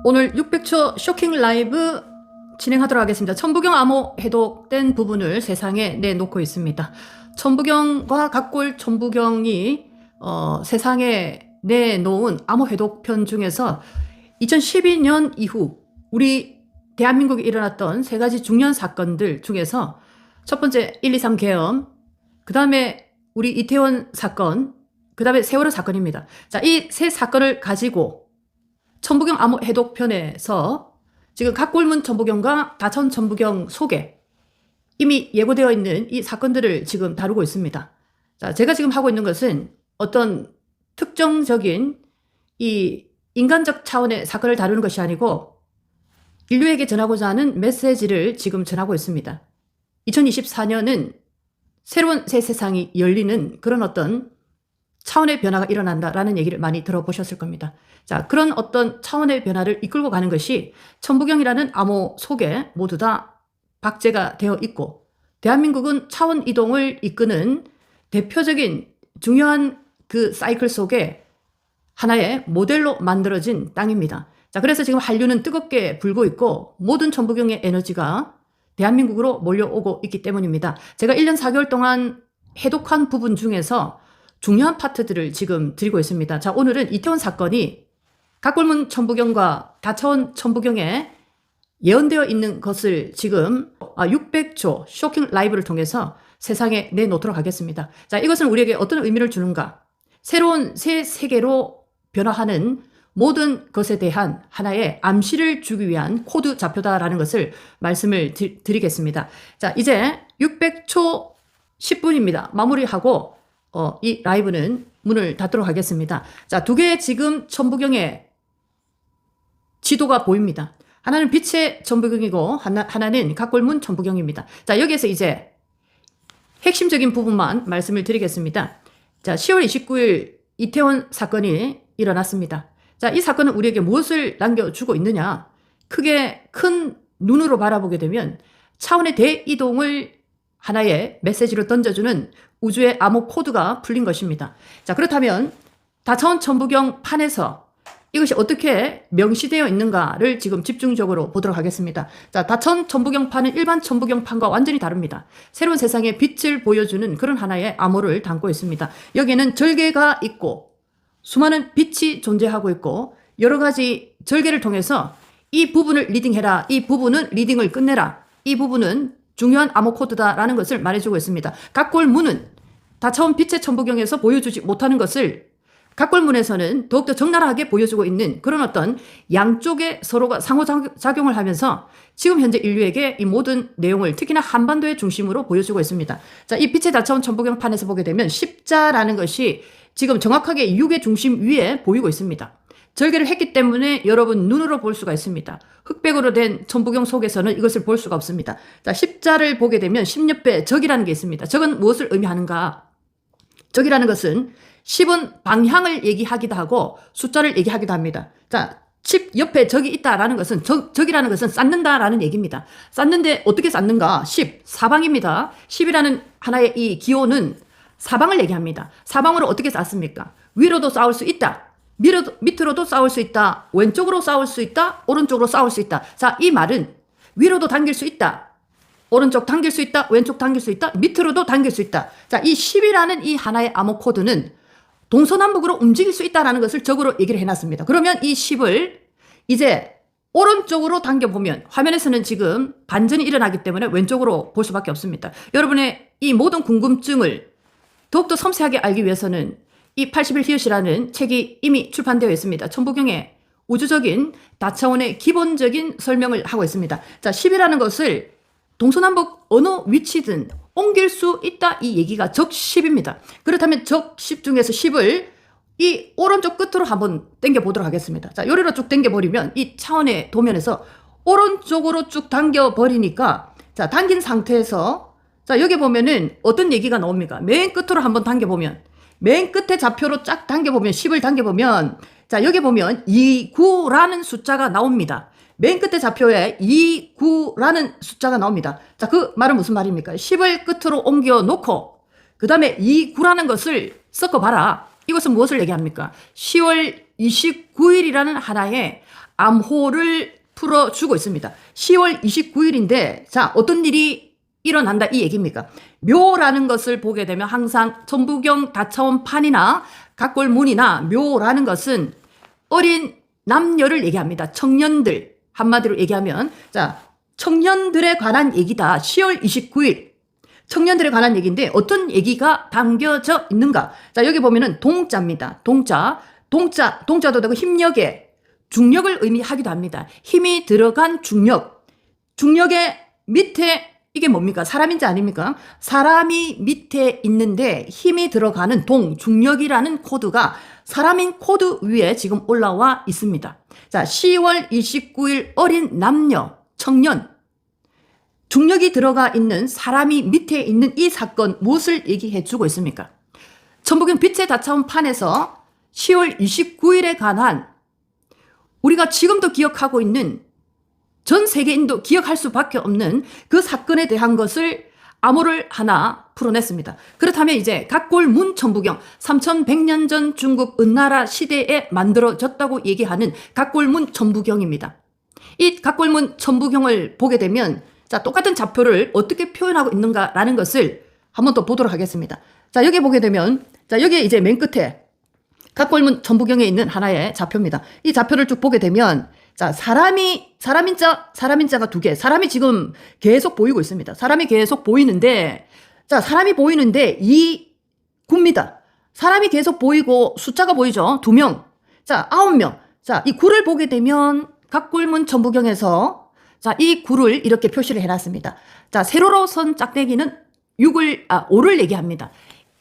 오늘 600초 쇼킹 라이브 진행하도록 하겠습니다. 천부경 암호 해독된 부분을 세상에 내놓고 있습니다. 천부경과 각골 천부경이 세상에 내놓은 암호 해독편 중에서 2012년 이후 우리 대한민국에 일어났던 세 가지 중요한 사건들 중에서 첫 번째 123 계엄, 그 다음에 우리 이태원 사건, 그 다음에 세월호 사건입니다. 자, 이 세 사건을 가지고 천부경 암호 해독편에서 지금 각골문 천부경과 다천 천부경 속에 이미 예고되어 있는 이 사건들을 지금 다루고 있습니다. 자, 제가 지금 하고 있는 것은 어떤 특정적인 이 인간적 차원의 사건을 다루는 것이 아니고 인류에게 전하고자 하는 메시지를 지금 전하고 있습니다. 2024년은 새로운 새 세상이 열리는 그런 어떤 차원의 변화가 일어난다라는 얘기를 많이 들어보셨을 겁니다. 자, 그런 어떤 차원의 변화를 이끌고 가는 것이 천부경이라는 암호 속에 모두 다 박제가 되어 있고, 대한민국은 차원 이동을 이끄는 대표적인 중요한 그 사이클 속에 하나의 모델로 만들어진 땅입니다. 자, 그래서 지금 한류는 뜨겁게 불고 있고 모든 천부경의 에너지가 대한민국으로 몰려오고 있기 때문입니다. 제가 1년 4개월 동안 해독한 부분 중에서 중요한 파트들을 지금 드리고 있습니다. 자, 오늘은 이태원 사건이 각골문 천부경과 다천 천부경에 예언되어 있는 것을 지금 600초 쇼킹 라이브를 통해서 세상에 내놓도록 하겠습니다. 자, 이것은 우리에게 어떤 의미를 주는가? 새로운 새 세계로 변화하는 모든 것에 대한 하나의 암시를 주기 위한 코드 좌표다라는 것을 말씀을 드리겠습니다. 자, 이제 600초 10분입니다. 마무리하고 이 라이브는 문을 닫도록 하겠습니다. 자, 두 개의 지금 천부경의 지도가 보입니다. 하나는 빛의 천부경이고 하나는 각골문 천부경입니다. 자, 여기에서 이제 핵심적인 부분만 말씀을 드리겠습니다. 자, 10월 29일 이태원 사건이 일어났습니다. 자, 이 사건은 우리에게 무엇을 남겨주고 있느냐? 크게 큰 눈으로 바라보게 되면 차원의 대이동을 하나의 메시지로 던져주는 우주의 암호 코드가 풀린 것입니다. 자, 그렇다면 다차원 천부경 판에서 이것이 어떻게 명시되어 있는가를 지금 집중적으로 보도록 하겠습니다. 자, 다천 천부경 판은 일반 천부경 판과 완전히 다릅니다. 새로운 세상의 빛을 보여주는 그런 하나의 암호를 담고 있습니다. 여기에는 절개가 있고 수많은 빛이 존재하고 있고 여러 가지 절개를 통해서 이 부분을 리딩해라, 이 부분은 리딩을 끝내라, 이 부분은 중요한 암호 코드다라는 것을 말해주고 있습니다. 각골문은 다차원 빛의 천부경에서 보여주지 못하는 것을 각골문에서는 더욱더 적나라하게 보여주고 있는 그런 어떤 양쪽의 서로가 상호작용을 하면서 지금 현재 인류에게 이 모든 내용을 특히나 한반도의 중심으로 보여주고 있습니다. 자, 이 빛의 다차원 천부경 판에서 보게 되면 십자라는 것이 지금 정확하게 6의 중심 위에 보이고 있습니다. 절개를 했기 때문에 여러분 눈으로 볼 수가 있습니다. 흑백으로 된 천부경 속에서는 이것을 볼 수가 없습니다. 자, 십자를 보게 되면 10옆에 적이라는 게 있습니다. 적은 무엇을 의미하는가? 적이라는 것은 10은 방향을 얘기하기도 하고 숫자를 얘기하기도 합니다. 자, 10 옆에 적이 있다라는 것은 적이라는 것은 쌓는다라는 얘기입니다. 쌓는데 어떻게 쌓는가? 10, 사방입니다. 10이라는 하나의 이 기호는 사방을 얘기합니다. 사방으로 어떻게 쌓습니까? 위로도 쌓을 수 있다. 밑으로도 쌓을 수 있다. 왼쪽으로 쌓을 수 있다. 오른쪽으로 쌓을 수 있다. 자, 이 말은 위로도 당길 수 있다. 오른쪽 당길 수 있다. 왼쪽 당길 수 있다. 밑으로도 당길 수 있다. 자, 이 10이라는 이 하나의 암호 코드는 동서남북으로 움직일 수 있다는 것을 적으로 얘기를 해놨습니다. 그러면 이 10을 이제 오른쪽으로 당겨보면 화면에서는 지금 반전이 일어나기 때문에 왼쪽으로 볼 수밖에 없습니다. 여러분의 이 모든 궁금증을 더욱더 섬세하게 알기 위해서는 이 80일 히읗이라는 책이 이미 출판되어 있습니다. 천부경의 우주적인 다차원의 기본적인 설명을 하고 있습니다. 자, 10이라는 것을 동서남북 어느 위치든 옮길 수 있다, 이 얘기가 적 10입니다. 그렇다면 적 10 중에서 10을 이 오른쪽 끝으로 한번 당겨보도록 하겠습니다. 자, 요리로 쭉 당겨버리면 이 차원의 도면에서 오른쪽으로 쭉 당겨버리니까, 자, 당긴 상태에서 자, 여기 보면은 어떤 얘기가 나옵니까? 맨 끝으로 한번 당겨보면, 맨 끝에 좌표로 쫙 당겨보면, 10을 당겨보면, 자, 여기 보면 29라는 숫자가 나옵니다. 맨 끝에 좌표에 29라는 숫자가 나옵니다. 자, 그 말은 무슨 말입니까? 10을 끝으로 옮겨 놓고 그 다음에 29라는 것을 섞어봐라. 이것은 무엇을 얘기합니까? 10월 29일이라는 하나의 암호를 풀어주고 있습니다. 10월 29일인데 자 어떤 일이 일어난다 이 얘기입니까? 묘라는 것을 보게 되면 항상 천부경 다차원판이나 각골문이나 묘라는 것은 어린 남녀를 얘기합니다. 청년들 한마디로 얘기하면 자 청년들에 관한 얘기다. 10월 29일 청년들에 관한 얘기인데 어떤 얘기가 담겨져 있는가? 자 여기 보면은 동자입니다. 동자도 되고 힘력의 중력을 의미하기도 합니다. 힘이 들어간 중력. 중력의 밑에 이게 뭡니까? 사람인지 아닙니까? 사람이 밑에 있는데 힘이 들어가는 중력이라는 코드가 사람인 코드 위에 지금 올라와 있습니다. 자, 10월 29일 어린 남녀, 청년, 중력이 들어가 있는 사람이 밑에 있는 이 사건 무엇을 얘기해 주고 있습니까? 천부경 빛의 다차원판에서 10월 29일에 관한 우리가 지금도 기억하고 있는 전 세계인도 기억할 수밖에 없는 그 사건에 대한 것을 암호를 하나 풀어냈습니다. 그렇다면 이제 각골문 천부경 3100년 전 중국 은나라 시대에 만들어졌다고 얘기하는 각골문 천부경입니다. 이 각골문 천부경을 보게 되면 자 똑같은 좌표를 어떻게 표현하고 있는가라는 것을 한번 더 보도록 하겠습니다. 자 여기 보게 되면 자 여기에 이제 맨 끝에 각골문 천부경에 있는 하나의 좌표입니다. 이 좌표를 쭉 보게 되면 자 사람인자가 두 개. 사람이 지금 계속 보이고 있습니다. 사람이 계속 보이는데 자 사람이 보이는데 이 구입니다. 사람이 계속 보이고 숫자가 보이죠. 2명. 자 9명. 자 이 구를 보게 되면 각골문 천부경에서 자 이 구를 이렇게 표시를 해놨습니다. 자 세로로 선 짝대기는 5를 얘기합니다.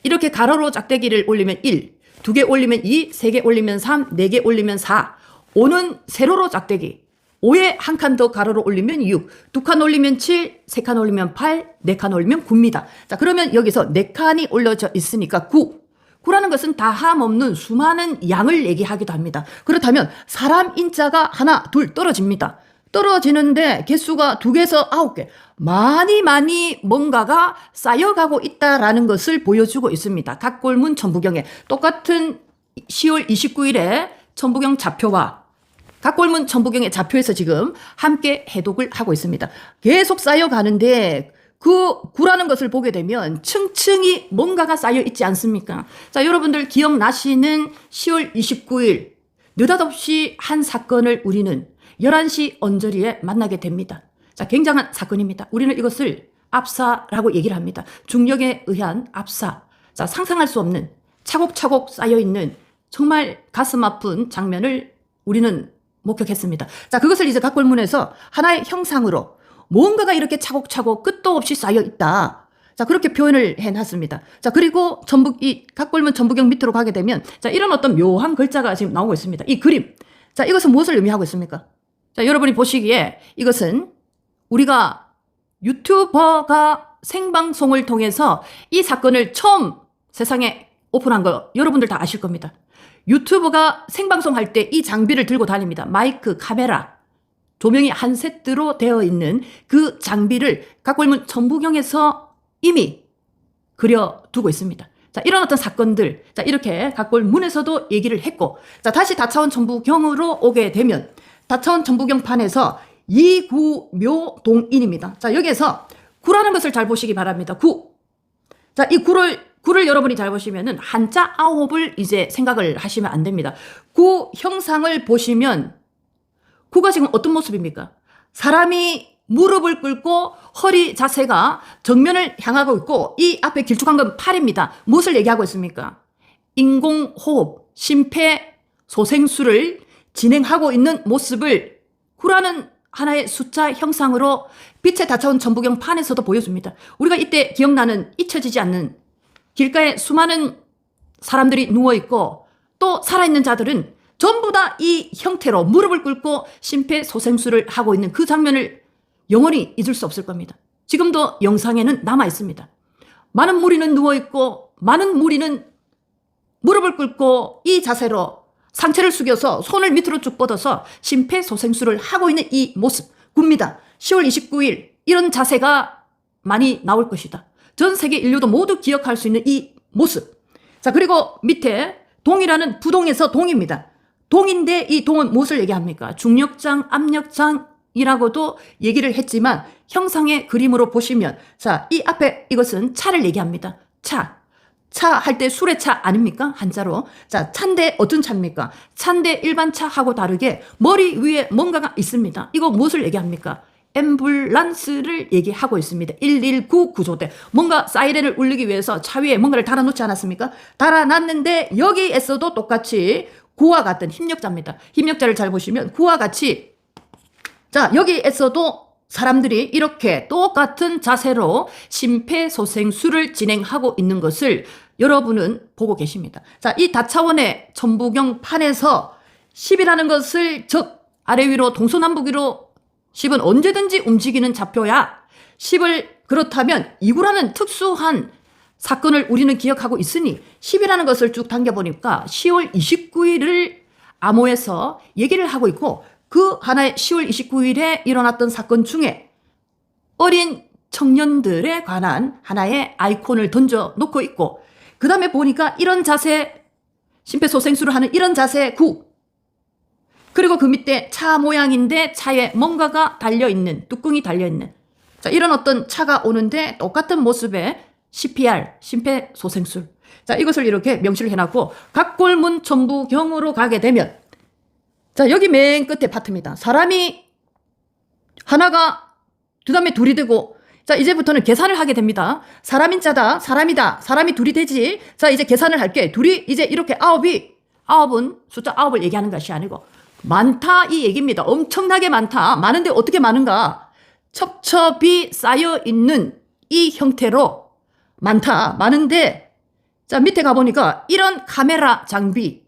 이렇게 가로로 짝대기를 올리면 1, 2개 올리면 2, 3개 올리면 3, 4개 올리면 4. 5는 세로로 짝대기. 5에 한 칸 더 가로로 올리면 6, 2칸 올리면 7, 3칸 올리면 8, 4칸 올리면 9입니다. 자, 그러면 여기서 4칸이 올려져 있으니까 9. 9라는 것은 다함 없는 수많은 양을 얘기하기도 합니다. 그렇다면 사람 인자가 하나, 둘 떨어집니다. 떨어지는데 개수가 2개에서 9개. 많이 뭔가가 쌓여가고 있다라는 것을 보여주고 있습니다. 각골문 천부경에 똑같은 10월 29일에 천부경 좌표와 각골문 천부경의 좌표에서 지금 함께 해독을 하고 있습니다. 계속 쌓여가는데 그 구라는 것을 보게 되면 층층이 뭔가가 쌓여 있지 않습니까? 자, 여러분들 기억나시는 10월 29일 느닷없이 한 사건을 우리는 11시 언저리에 만나게 됩니다. 자, 굉장한 사건입니다. 우리는 이것을 압사라고 얘기를 합니다. 중력에 의한 압사. 자, 상상할 수 없는 차곡차곡 쌓여있는 정말 가슴 아픈 장면을 우리는 목격했습니다. 자, 그것을 이제 각골문에서 하나의 형상으로 뭔가가 이렇게 차곡차곡 끝도 없이 쌓여 있다. 자, 그렇게 표현을 해놨습니다. 자, 그리고 이 각골문 천부경 밑으로 가게 되면 자, 이런 어떤 묘한 글자가 지금 나오고 있습니다. 이 그림. 자, 이것은 무엇을 의미하고 있습니까? 자, 여러분이 보시기에 이것은 우리가 유튜버가 생방송을 통해서 이 사건을 처음 세상에 오픈한 거 여러분들 다 아실 겁니다. 유튜브가 생방송할 때 이 장비를 들고 다닙니다. 마이크, 카메라, 조명이 한 세트로 되어 있는 그 장비를 각골문 천부경에서 이미 그려두고 있습니다. 자, 이런 어떤 사건들, 자, 이렇게 각골문에서도 얘기를 했고, 자, 다시 다차원 천부경으로 오게 되면, 다차원 천부경판에서 이구묘동인입니다. 자, 여기에서 구라는 것을 잘 보시기 바랍니다. 구. 자, 이 구를 여러분이 잘 보시면은 한자 9을 이제 생각을 하시면 안 됩니다. 구 형상을 보시면 구가 지금 어떤 모습입니까? 사람이 무릎을 꿇고 허리 자세가 정면을 향하고 있고 이 앞에 길쭉한 건 팔입니다. 무엇을 얘기하고 있습니까? 인공호흡, 심폐소생술을 진행하고 있는 모습을 구라는 하나의 숫자 형상으로 빛의 다차원 천부경 판에서도 보여줍니다. 우리가 이때 기억나는 잊혀지지 않는 길가에 수많은 사람들이 누워있고 또 살아있는 자들은 전부 다 이 형태로 무릎을 꿇고 심폐소생술을 하고 있는 그 장면을 영원히 잊을 수 없을 겁니다. 지금도 영상에는 남아있습니다. 많은 무리는 누워있고 많은 무리는 무릎을 꿇고 이 자세로 상체를 숙여서 손을 밑으로 쭉 뻗어서 심폐소생술을 하고 있는 이 모습 굽니다. 10월 29일 이런 자세가 많이 나올 것이다. 전 세계 인류도 모두 기억할 수 있는 이 모습. 자, 그리고 밑에 동이라는 부동에서 동입니다. 동인데 이 동은 무엇을 얘기합니까? 중력장, 압력장이라고도 얘기를 했지만 형상의 그림으로 보시면 자, 이 앞에 이것은 차를 얘기합니다. 차 할 때 술의 차 아닙니까? 한자로. 자, 차인데 어떤 차입니까? 차인데 일반 차하고 다르게 머리 위에 뭔가가 있습니다. 이거 무엇을 얘기합니까? 앰뷸런스를 얘기하고 있습니다. 119 구조대. 뭔가 사이렌을 울리기 위해서 차 위에 뭔가를 달아놓지 않았습니까? 달아놨는데 여기에서도 똑같이 구와 같은 힘력자입니다. 힘력자를 잘 보시면 구와 같이 자, 여기에서도 사람들이 이렇게 똑같은 자세로 심폐소생술을 진행하고 있는 것을 여러분은 보고 계십니다. 자, 이 다차원의 천부경 판에서 10이라는 것을 즉 아래 위로 동서남북위로 10은 언제든지 움직이는 좌표야. 10을 그렇다면 2구라는 특수한 사건을 우리는 기억하고 있으니 10이라는 것을 쭉 당겨보니까 10월 29일을 암호에서 얘기를 하고 있고 그 하나의 10월 29일에 일어났던 사건 중에 어린 청년들에 관한 하나의 아이콘을 던져 놓고 있고 그 다음에 보니까 이런 자세, 심폐소생술을 하는 이런 자세 9 그리고 그 밑에 차 모양인데 차에 뭔가가 달려있는 뚜껑이 달려있는 자 이런 어떤 차가 오는데 똑같은 모습의 CPR, 심폐소생술 자 이것을 이렇게 명시를 해놨고 각골문 천부경으로 가게 되면 자, 여기 맨 끝에 파트입니다. 사람이 하나가 그 다음에 둘이 되고 자, 이제부터는 계산을 하게 됩니다. 사람인 자다, 사람이다, 사람이 둘이 되지. 자, 이제 계산을 할게. 둘이 이제 이렇게 아홉은 숫자 9을 얘기하는 것이 아니고 많다 이 얘기입니다. 엄청나게 많다. 많은데 어떻게 많은가? 첩첩이 쌓여 있는 이 형태로 많다. 많은데 자, 밑에 가보니까 이런 카메라 장비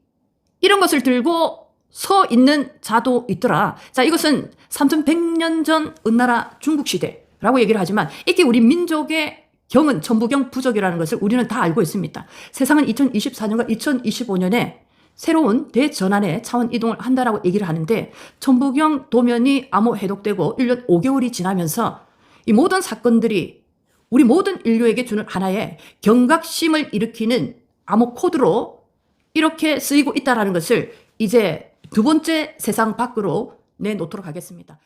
이런 것을 들고 서 있는 자도 있더라. 자, 이것은 3100년 전 은나라 중국 시대라고 얘기를 하지만 이게 우리 민족의 경은 천부경 부적이라는 것을 우리는 다 알고 있습니다. 세상은 2024년과 2025년에 새로운 대전환의 차원 이동을 한다라고 얘기를 하는데 천부경 도면이 암호 해독되고 1년 5개월이 지나면서 이 모든 사건들이 우리 모든 인류에게 주는 하나의 경각심을 일으키는 암호 코드로 이렇게 쓰이고 있다는 것을 이제 두 번째 세상 밖으로 내놓도록 하겠습니다.